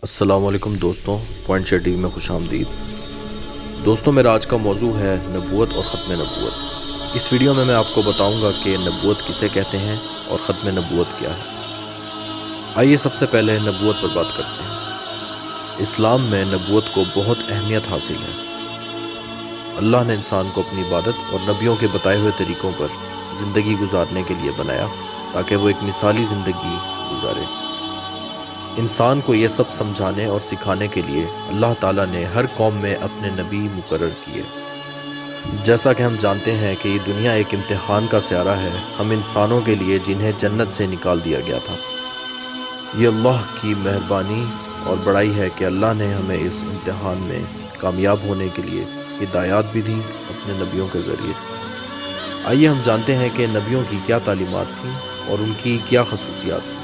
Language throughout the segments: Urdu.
السلام علیکم دوستوں، پوائنٹ شیئر ٹی وی میں خوش آمدید۔ دوستوں، میرا آج کا موضوع ہے نبوت اور ختم نبوت۔ اس ویڈیو میں آپ کو بتاؤں گا کہ نبوت کسے کہتے ہیں اور ختم نبوت کیا ہے۔ آئیے سب سے پہلے نبوت پر بات کرتے ہیں۔ اسلام میں نبوت کو بہت اہمیت حاصل ہے۔ اللہ نے انسان کو اپنی عبادت اور نبیوں کے بتائے ہوئے طریقوں پر زندگی گزارنے کے لیے بنایا تاکہ وہ ایک مثالی زندگی گزارے۔ انسان کو یہ سب سمجھانے اور سکھانے کے لیے اللہ تعالیٰ نے ہر قوم میں اپنے نبی مقرر کیے۔ جیسا کہ ہم جانتے ہیں کہ یہ دنیا ایک امتحان کا سیارہ ہے، ہم انسانوں کے لیے جنہیں جنت سے نکال دیا گیا تھا۔ یہ اللہ کی مہربانی اور بڑائی ہے کہ اللہ نے ہمیں اس امتحان میں کامیاب ہونے کے لیے ہدایات بھی دیں اپنے نبیوں کے ذریعے۔ آئیے ہم جانتے ہیں کہ نبیوں کی کیا تعلیمات تھیں اور ان کی کیا خصوصیات تھیں۔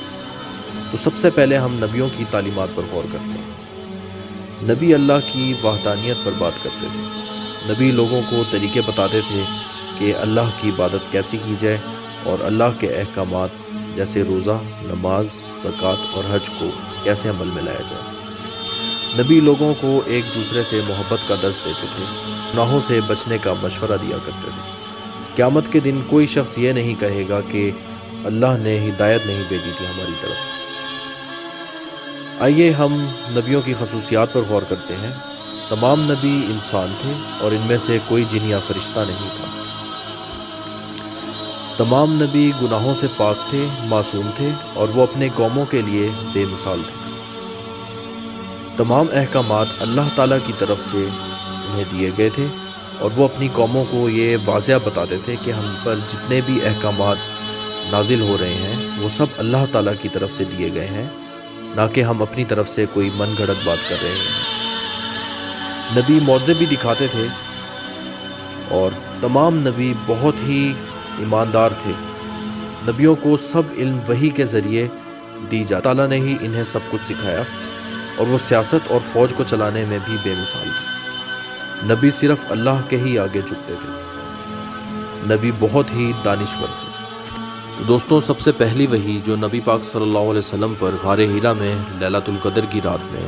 تو سب سے پہلے ہم نبیوں کی تعلیمات پر غور کرتے ہیں۔ نبی اللہ کی وحدانیت پر بات کرتے تھے۔ نبی لوگوں کو طریقے بتاتے تھے کہ اللہ کی عبادت کیسی کی جائے اور اللہ کے احکامات جیسے روزہ، نماز، زکوٰۃ اور حج کو کیسے عمل میں لایا جائے۔ نبی لوگوں کو ایک دوسرے سے محبت کا درس دیتے تھے، گناہوں سے بچنے کا مشورہ دیا کرتے تھے۔ قیامت کے دن کوئی شخص یہ نہیں کہے گا کہ اللہ نے ہدایت نہیں بھیجی تھی ہماری طرف۔ آئیے ہم نبیوں کی خصوصیات پر غور کرتے ہیں۔ تمام نبی انسان تھے اور ان میں سے کوئی جن یا فرشتہ نہیں تھا۔ تمام نبی گناہوں سے پاک تھے، معصوم تھے اور وہ اپنے قوموں کے لیے بے مثال تھے۔ تمام احکامات اللہ تعالیٰ کی طرف سے انہیں دیے گئے تھے اور وہ اپنی قوموں کو یہ واضح بتاتے تھے کہ ہم پر جتنے بھی احکامات نازل ہو رہے ہیں وہ سب اللہ تعالیٰ کی طرف سے دیے گئے ہیں، نہ کہ ہم اپنی طرف سے کوئی من گھڑت بات کر رہے ہیں۔ نبی معجزے بھی دکھاتے تھے اور تمام نبی بہت ہی ایماندار تھے۔ نبیوں کو سب علم وحی کے ذریعے دی جاتی۔ تعالیٰ نے ہی انہیں سب کچھ سکھایا اور وہ سیاست اور فوج کو چلانے میں بھی بے مثال تھے۔ نبی صرف اللہ کے ہی آگے جھکتے تھے۔ نبی بہت ہی دانشور تھے۔ دوستوں، سب سے پہلی وحی جو نبی پاک صلی اللہ علیہ وسلم پر غار ہیرا میں لیلۃ القدر کی رات میں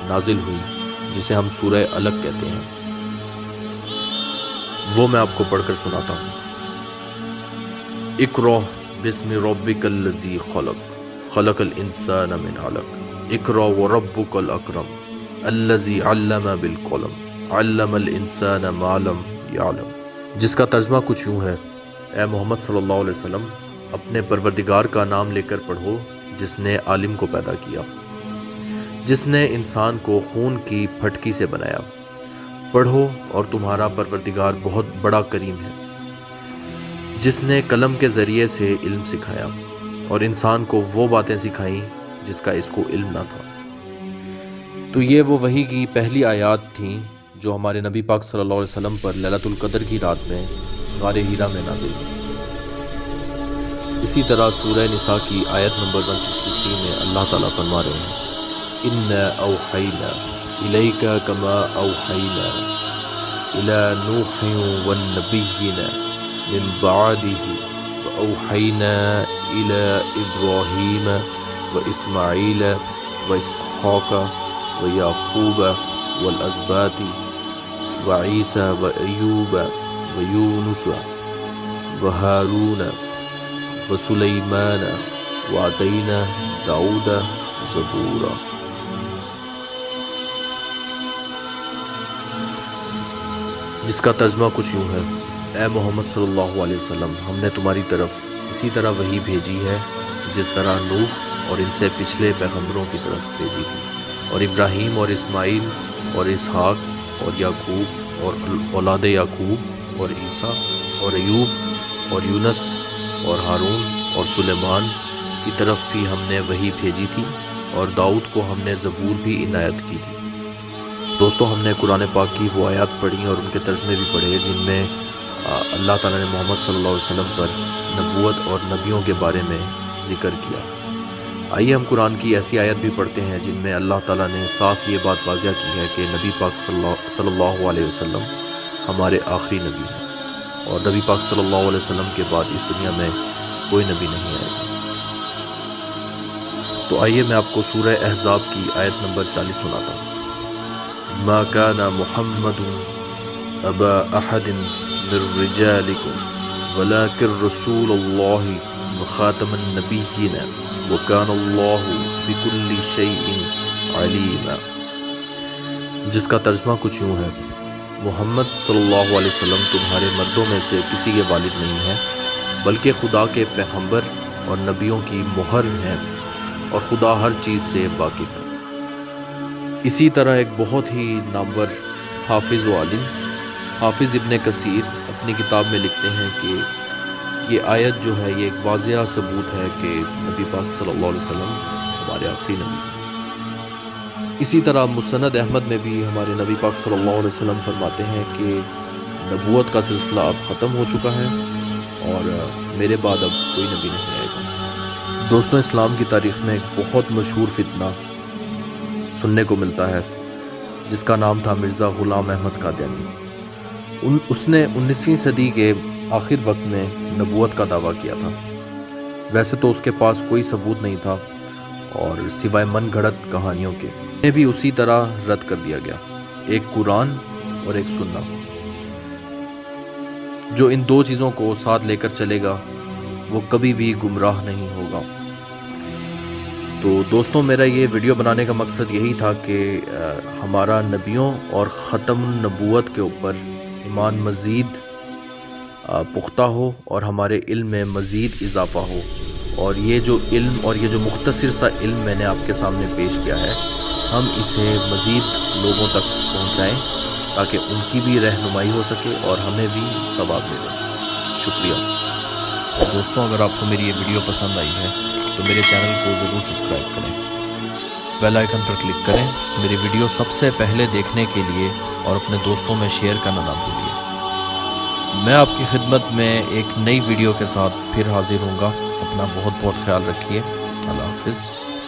نازل ہوئی، جسے ہم سورہ علق کہتے ہیں، وہ میں آپ کو پڑھ کر سناتا ہوں۔ اقرأ بسم ربک الذی خلق، خلق الانسان من علق، اقرأ وربک الاکرم، الذی علم بالقلم، علم الانسان ما لم یعلم۔ جس کا ترجمہ کچھ یوں ہے: اے محمد صلی اللہ علیہ وسلم، اپنے پروردگار کا نام لے کر پڑھو جس نے عالم کو پیدا کیا، جس نے انسان کو خون کی پھٹکی سے بنایا۔ پڑھو اور تمہارا پروردگار بہت بڑا کریم ہے، جس نے قلم کے ذریعے سے علم سکھایا اور انسان کو وہ باتیں سکھائیں جس کا اس کو علم نہ تھا۔ تو یہ وہ وحی کی پہلی آیات تھیں جو ہمارے نبی پاک صلی اللہ علیہ وسلم پر لیلۃ القدر کی رات میں غار ہیرا میں نازل ہوئی۔ اسی طرح سورہ نساء کی آیت نمبر 163 میں اللہ تعالیٰ فرما رہے ہیں: اِنَّا أَوْحَيْنَا إِلَيْكَ كَمَا أَوْحَيْنَا إِلَى نُوحٍ وَالنَّبِيِّينَ مِن بَعْدِهِ وَأَوْحَيْنَا إِلَى إِبْرَاهِيمَ وَإِسْمَاعِيلَ وَإِسْحَاقَ وَيَعْقُوبَ وَالْأَسْبَاطِ وَعِيسَى وَأَيُّوبَ وَيُونُسَ وَهَارُونَ وَسُلَيْمَانَ وَآتَيْنَا دَاؤُدَ زَبُورًا۔ جس کا ترجمہ کچھ یوں ہے: اے محمد صلی اللہ علیہ وسلم، ہم نے تمہاری طرف اسی طرح وحی بھیجی ہے جس طرح نوح اور ان سے پچھلے پیغمبروں کی طرف بھیجی تھی، اور ابراہیم اور اسماعیل اور اسحاق اور یعقوب اور اولاد یعقوب اور عیسیٰ اور ایوب اور یونس اور ہارون اور سلیمان کی طرف بھی ہم نے وحی بھیجی تھی، اور داؤد کو ہم نے زبور بھی عنایت کی تھی۔ دوستوں، ہم نے قرآن پاک کی وہ آیات پڑھی اور ان کے ترجمے بھی پڑھے جن میں اللہ تعالیٰ نے محمد صلی اللہ علیہ وسلم پر نبوت اور نبیوں کے بارے میں ذکر کیا۔ آئیے ہم قرآن کی ایسی آیت بھی پڑھتے ہیں جن میں اللہ تعالیٰ نے صاف یہ بات واضح کی ہے کہ نبی پاک صلی اللہ علیہ وسلم ہمارے آخری نبی ہیں، اور نبی پاک صلی اللہ علیہ وسلم کے بعد اس دنیا میں کوئی نبی نہیں آئے گا۔ تو آئیے میں آپ کو سورہ احزاب کی آیت نمبر 40 سناتا ہوں۔ ما کان محمد ابا احد من رجالکم ولکن رسول اللہ وخاتم النبیین وکان اللہ بکل شیء علیما، جس کا ترجمہ کچھ یوں ہے: محمد صلی اللہ علیہ وسلم تمہارے مردوں میں سے کسی کے والد نہیں ہیں، بلکہ خدا کے پیغمبر اور نبیوں کی مہر ہیں، اور خدا ہر چیز سے واقف ہے۔ اسی طرح ایک بہت ہی نامور حافظ و عالم حافظ ابن کثیر اپنی کتاب میں لکھتے ہیں کہ یہ آیت جو ہے یہ ایک واضح ثبوت ہے کہ نبی پاک صلی اللہ علیہ وسلم ہمارے آخری نبی ہیں۔ اسی طرح مسند احمد میں بھی ہمارے نبی پاک صلی اللہ علیہ وسلم فرماتے ہیں کہ نبوت کا سلسلہ اب ختم ہو چکا ہے اور میرے بعد اب کوئی نبی نہیں آئے گا۔ دوستوں، اسلام کی تاریخ میں ایک بہت مشہور فتنہ سننے کو ملتا ہے جس کا نام تھا مرزا غلام احمد قادیانی۔ اس نے 19ویں صدی کے آخر وقت میں نبوت کا دعویٰ کیا تھا۔ ویسے تو اس کے پاس کوئی ثبوت نہیں تھا اور سوائے من گھڑت کہانیوں کے انہیں بھی اسی طرح رد کر دیا گیا، ایک قرآن اور ایک سنہ۔ جو ان دو چیزوں کو ساتھ لے کر چلے گا وہ کبھی بھی گمراہ نہیں ہوگا۔ تو دوستوں، میرا یہ ویڈیو بنانے کا مقصد یہی تھا کہ ہمارا نبیوں اور ختم النبوت کے اوپر ایمان مزید پختہ ہو اور ہمارے علم میں مزید اضافہ ہو، اور یہ جو علم اور یہ جو مختصر سا علم میں نے آپ کے سامنے پیش کیا ہے، ہم اسے مزید لوگوں تک پہنچائیں تاکہ ان کی بھی رہنمائی ہو سکے اور ہمیں بھی ثواب ملے۔ شکریہ۔ دوستوں، اگر آپ کو میری یہ ویڈیو پسند آئی ہے تو میرے چینل کو ضرور سبسکرائب کریں، بیل آئیکن پر کلک کریں میری ویڈیو سب سے پہلے دیکھنے کے لیے، اور اپنے دوستوں میں شیئر کرنا نہ بھولیے۔ میں آپ کی خدمت میں ایک نئی ویڈیو کے ساتھ پھر حاضر ہوں گا۔ اپنا بہت بہت خیال رکھیے۔ اللہ حافظ۔